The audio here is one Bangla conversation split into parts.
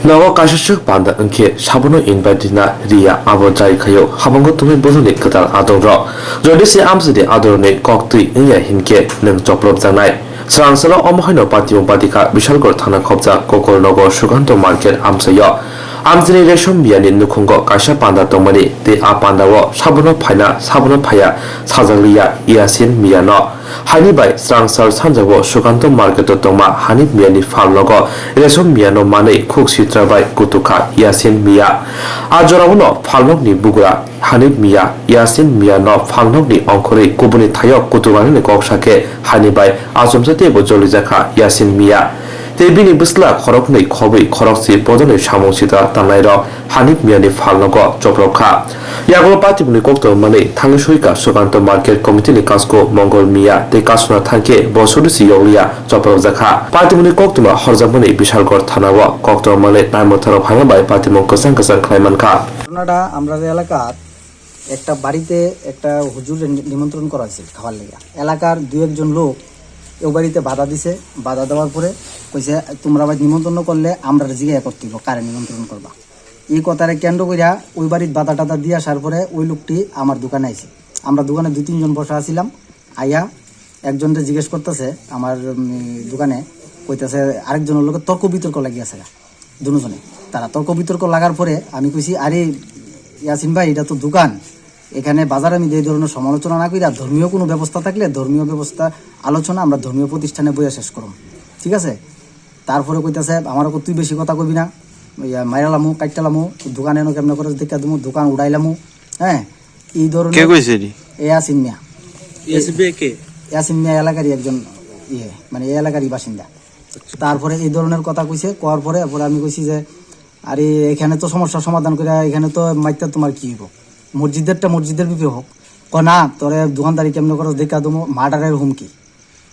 Nawa kasasuk panda engke sabono invadina ria abo jai khayo habango tumi bozoni ketal adoro jodi se amsidi adorone koktui engya hinke neng choprop janai srangsalo omhaino patiung patika bishalgor thana khobja kokol nogor suganto market amsayo amjini reshom biani nukhungo kaisa panda tongmani te a panda wo sabono phaya sajaliya iasin miyano hani bai srangsal sanjago suganto market tongma hani miyani fallogo reshom miyano mane khuk sitra bai kutuka iasin miya ajorabuno falnokni bugura hani miya iasin miyano falnokni ongkhori kubuni thayok kutugani koksake hani bai asomsate bojolijaka iasin miya Tebini bisla khorok nei khobai khoroksi bodone samungsita tanlairo hanif miyani falnogo choprokha yago patibuni kokto mane thangsuika suganto market committee ni kasko mongol miya te kasuna thanke bosurisi yolia choprokha patibuni koktuma horjamani bishalgor thanawo kokto mane naimotharo phanga bai patimon kasang khlaimanka ঘটনাটা আমরা যে এলাকার একটা বাড়িতে একটা হুজুরের নিমন্ত্রণ করা হয়েছিল খাবার লেগে এলাকার দুই একজন লোক এই বাড়িতে বাধা দিছে বাধা দেওয়ার পরে কইছে তোমরা ভাই নিমন্ত্রণ করলে আমরা জিজ্ঞাসা করতে কারে নিমন্ত্রণ করবা এই কথারে কেন্দ্র কইরা ওই বাড়ির বাধা টাধা দিয়ে আসার পরে ওই লোকটি আমার দোকানে আইছে আমরা দোকানে দুই তিনজন বসা আছিলাম আইয়া একজনকে জিজ্ঞেস করতেছে আমার দোকানে কইতেছে আরেকজনের লোকের তর্ক বিতর্ক লাগিয়েছে দুজনে তারা তর্ক বিতর্ক লাগার পরে আমি কইছি আরে ইয়াসিন ভাই এটা তো দোকান এখানে বাজারে আমি এই ধরনের সমালোচনা না কইরা ধর্মীয় কোনো ব্যবস্থা থাকলে ধর্মীয় ব্যবস্থা আলোচনা আমরা ধর্মীয় প্রতিষ্ঠানে বইয়া শেষ করব ঠিক আছে তারপরে কইতাছে আমার তুই বেশি কথা কইবি না মাইরালামু কাইটালামু দোকানে এনে কেমন করে দেখা দিমু দোকান উড়াইলামু হ্যাঁ এই ধরনের কে কইছে রে ইয়াসিন মিয়া ইয়াসিন মিয়া এলাকারই একজন মানে এই এলাকারই বাসিন্দা তারপরে এই ধরনের কথা কইছে কোয়ার পরে আমি কইছি যে আরে এখানে তো সমস্যা সমাধান করে এখানে তো মাইতে তোমার কি হইব মসজিদের বিপে হোক না তোরে দোকানদারি কেমন করে দেখা দেবো মার্ডারের হুমকি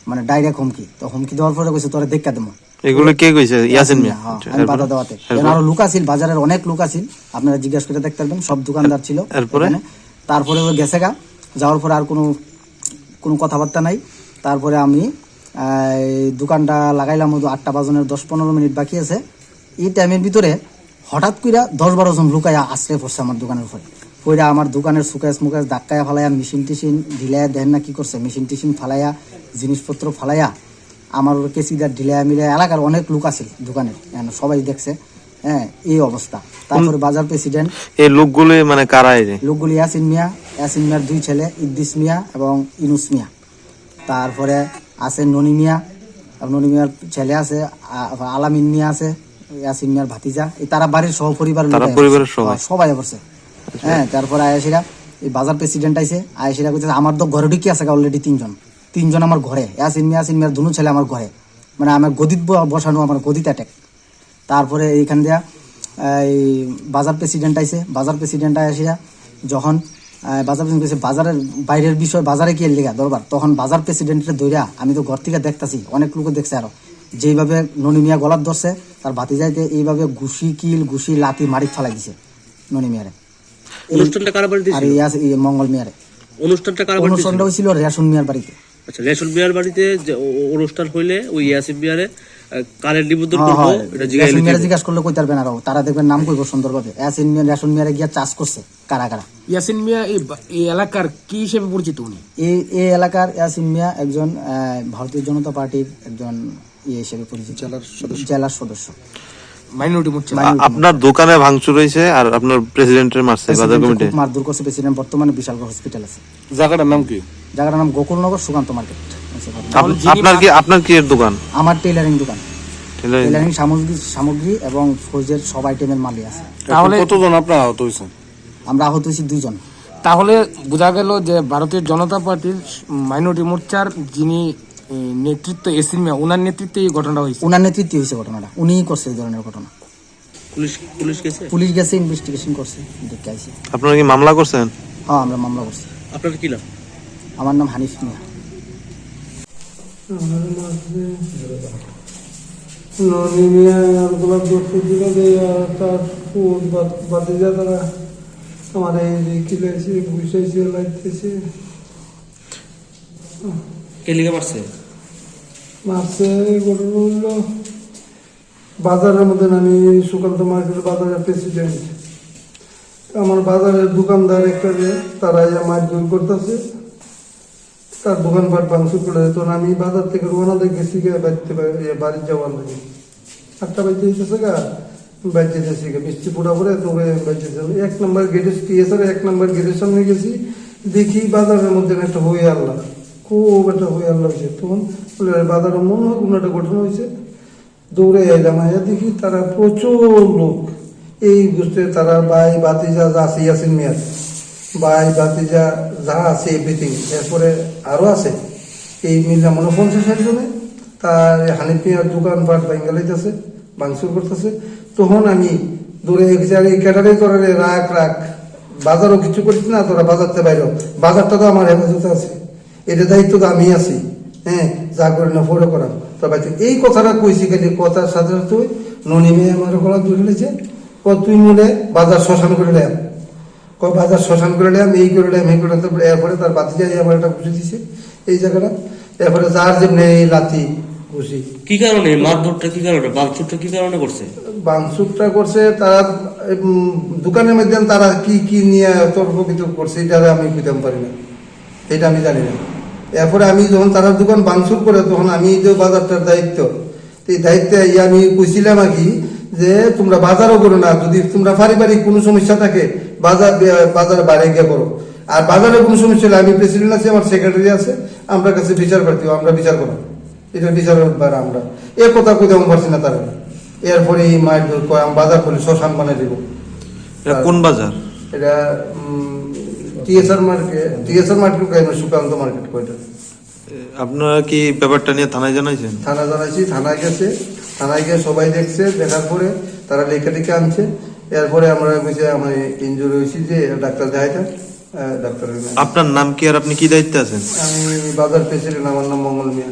মানে ডাইরেক্ট হুমকি তো হুমকি দেওয়ার পরে কইছে তোরে দেখা দেবো এগুলো কে কইছে ইয়াসিন মিয়া আমি বাধা দেওয়াতে আরো লোক আছিল বাজারের অনেক লোক আছিল আপনারা জিজ্ঞাসা করে দেখতে পারবেন সব দোকানদার ছিল তারপরে ও গেছে গা যাওয়ার পরে আর কোনো কথাবার্তা নাই তারপরে আমি দোকানটা লাগাইলাম 8টা বাজনের 10-15 মিনিট বাকি আছে এই টাইমের ভিতরে হঠাৎ কইরা 10-12 জন লুকাইয়া আশ্রয় পড়ছে আমার দোকানের উপরে পইরা আমার দোকানের সুকেশ মুকেশ ধাক্কায়া ফালাইয়া মেশিন টিশিন ঢিলাইয়া দেন না কি করছে মেশিন টিশিন ফালাইয়া জিনিসপত্র ফালাইয়া আমার কেসিদার ঢিলাইয়া মিলাইয়া এলাকার অনেক লোক আছে দোকানের সবাই দেখছে হ্যাঁ এই অবস্থা তারপরে বাজার প্রেসিডেন্ট এই লোকগুলো মানে কারা এই লোকগুলো ইয়াসিন মিয়ার দুই ছেলে ইদ্দিস মিয়া এবং ইনুস মিয়া তারপরে আছে ননি মিয়ার ছেলে আছে আলামিন মিয়া আছে ইয়াসিন মিয়ার ভাতিজা এই তারা বাড়ির সহপরিবার সবাই বসে হ্যাঁ তারপরে আয়েশিরা এই বাজার প্রেসিডেন্ট আয়েশিরা কইতেছে আমার তো ঘরে ঢুকি আছে অলরেডি তিনজন আমার ঘরে ইয়াসিন মিয়ার দুনো ছেলে আমার ঘরে মানে আমার গদিত বসানো আমার গদিত অ্যাটাক তারপরে এইখান দিয়া এই বাজার প্রেসিডেন্ট আয়েশিরা যখন বাজার প্রেসিডেন্ট বাজারের বাইরের বিষয় বাজারে কি লেগা দরবার তখন বাজার প্রেসিডেন্টের দইরা আমি তো ঘর থেকে দেখতাছি অনেক লোক দেখছে আরো যেইভাবে ননি মিয়া গলার ধরছে তার ভাতিজাইতে এইভাবে ঘুষি লাথি মারি ফেলাই দিছে ননি মিয়ারে অনুষ্ঠানটা কার বাড়িতে ছিল আর মঙ্গল মিয়ারে অনুষ্ঠানটা হইছিল রেশন মিয়ার বাড়িতে আচ্ছা রেশন মিয়ার বাড়িতে যে অনুষ্ঠান হইলে ওই ইয়াসিন মিয়ারে কারেন্ট নিবন্ধন করব এটা জিজ্ঞাসা করলে কই পারবেন আর তারা দেখবেন নাম কইব সুন্দরভাবে ইয়াসিন মিয়া রেশন মিয়ারে গিয়া চাষ করছে কারা ইয়াসিন মিয়া এই এলাকার কি হিসেবে পরিচিত উনি এই এলাকার ইয়াসিন মিয়া একজন ভারতীয় জনতা পার্টির একজন হিসেবে পরিচিত জেলার সদস্য মাইনরিটি মোর্চা আপনার দোকানে ভাঙচুর হইছে আর আপনার প্রেসিডেন্টের মারছে বাজার কমিটি মারধর করছে প্রেসিডেন্ট বর্তমানে বিশালগড় হসপিটাল আছে জায়গাটার নাম কি জায়গাটার নাম গোকুলনগর সুকান্ত মার্কেট আপনার কি এর দোকান আমার টেইলারিং দোকান টেইলারিং সামগ্রী এবং ফৌজের সব আইটেমের মালই আছে তাহলে কতজন আপনারা আহত হইছেন আমরা আহত হইছি 2 জন তাহলে বোঝা গেল যে ভারতীয় জনতা পার্টির মাইনরিটি মোর্চার যিনি নেতৃত্ব ইয়াসিন মিয়া ওনার নেতৃত্বে এই ঘটনাটা হয়েছে ঘটনাটা উনিই করছে এই ধরনের ঘটনা পুলিশ গেছে ইনভেস্টিগেশন করছে দেখে আইছে আপনারা কি মামলা করছেন হ্যাঁ আমরা মামলা করছি আপনার কি নাম আমার নাম হানিফ মিয়া ননি মিয়া আলগুলা দর্শকরা দেয়া তার ফুল বাতিজা তারা আমার এই কিলাইছে বুঝাইছে লাইতেছে কে লিখে মারছে ঘটনা হইল বাজারের মধ্যে আমি সুকান্ত মার্কেটের বাজারের প্রেসিডেন্ট। আমার বাজারের দোকানদার একটা যে তারা মারধর করতেছে, তার দোকানপাট ভাঙচুর করে। তখন আমি বাজার থেকে রোনা দিয়ে গেছি বাড়ি যাওয়ার লাগে 8টা বাজে যেতেছে গা, বাড়ি যেতেছি মিষ্টি পুরা করে তবে বাড়ি যেতে 1 নম্বর গেটের টিএসআর 1 নম্বর গেটের সামনে গেছি, দেখি বাজারের মধ্যে একটা হয়ে আল্লাহ, খুব একটা হয়ে আল্লাহ হয়েছে। তখন বলে বাজারের মনে হয় কোনো একটা ঘটনা হয়েছে, দৌড়ে এলাম। আয়া দেখি তারা প্রচুর লোক, এই গোষ্ঠীর তারা ভাই ভাতিজা যা আছে, ইয়াসিন মিয়ার ভাই ভাতিজা যা আছে এভরিথিং, এরপরে আরো আছে এই মিলা মনে 50-60 জনে। তার হানিফ মিয়ার দোকানপাট বাঙ্গালাইতেছে, ভাঙচুর করতেছে। তখন আমি দৌড়ে এই ক্যাটারে তোরা রাখ বাজারও কিছু করিস না, তোরা বাজারতে বাইরে, বাজারটা তো আমার হেফাজতে আছে, এটা দায়িত্ব তো আমি আছি, হ্যাঁ যা করি না ফোরে করা। তবে এই কথাটা কইছি, খালি কথার সাথে সাথে ননি মেয়ে আমার গলা ধরে লেছে, তুই মনে বাজার শ্মশান করে নেয়, বাজার শ্মশান করে নেয়, এই করে নেয়, এই করে নেয়। এরপরে তার বাতি যাই আমার একটা ঘুষি দিছে এই জায়গাটা। এরপরে যার যেমনি এই লাথি ঘুষি। কি কারণে মারধরটা, কি কারণে ভাঙচুরটা, কি কারণে করছে? ভাঙচুরটা করছে তারা দোকানের মধ্যে তারা কি কি নিয়ে তর্ক বিতর্ক করছে, এটা আমি বুঝতে পারি না, এটা আমি জানি না। এরপরে আমি যখন তারা দোকান ভাঙচুর করে, তখন আমি যে বাজারটার দায়িত্ব, এই দায়িত্বে আমি কইছিলাম আর কি যে তোমরা বাজারও করো না, যদি তোমরা পারিবারিক কোনো সমস্যা থাকে বাজারে বাইরে গিয়ে করো। আর বাজারে কোনো সমস্যা হলে আমি প্রেসিডেন্ট আছি, আমার সেক্রেটারি আছে, আমরা কাছে বিচার প্রার্থী, আমরা বিচার করো, এটা বিচার আমরা এ কথা কইতে পারছি না তারা। এরপরে এই মায়ের বাজার করে শ্মশান বানিয়ে দেবো। এটা কোন বাজার? এটা টিএসআর মার্কেট সুকান্ত মার্কেট কয়টা। আপনারা কি ব্যাপারটা নিয়ে থানায় জানাইছেন? থানা জানাইছি, থানায় গেছে, থানায় গিয়ে সবাই দেখছে, দেখার পরে তারা লেখা টেখে আনছে। এরপরে আমরা বুঝে আমার ইনজুরি হয়েছি যে ডাক্তার দেখাইতাম, ডাক্তার। আপনার নাম কি আর আপনি কি দায়িত্বে আছেন? আমি বাজার প্রেসিডেন্ট, আমার নাম মঙ্গল মিয়া।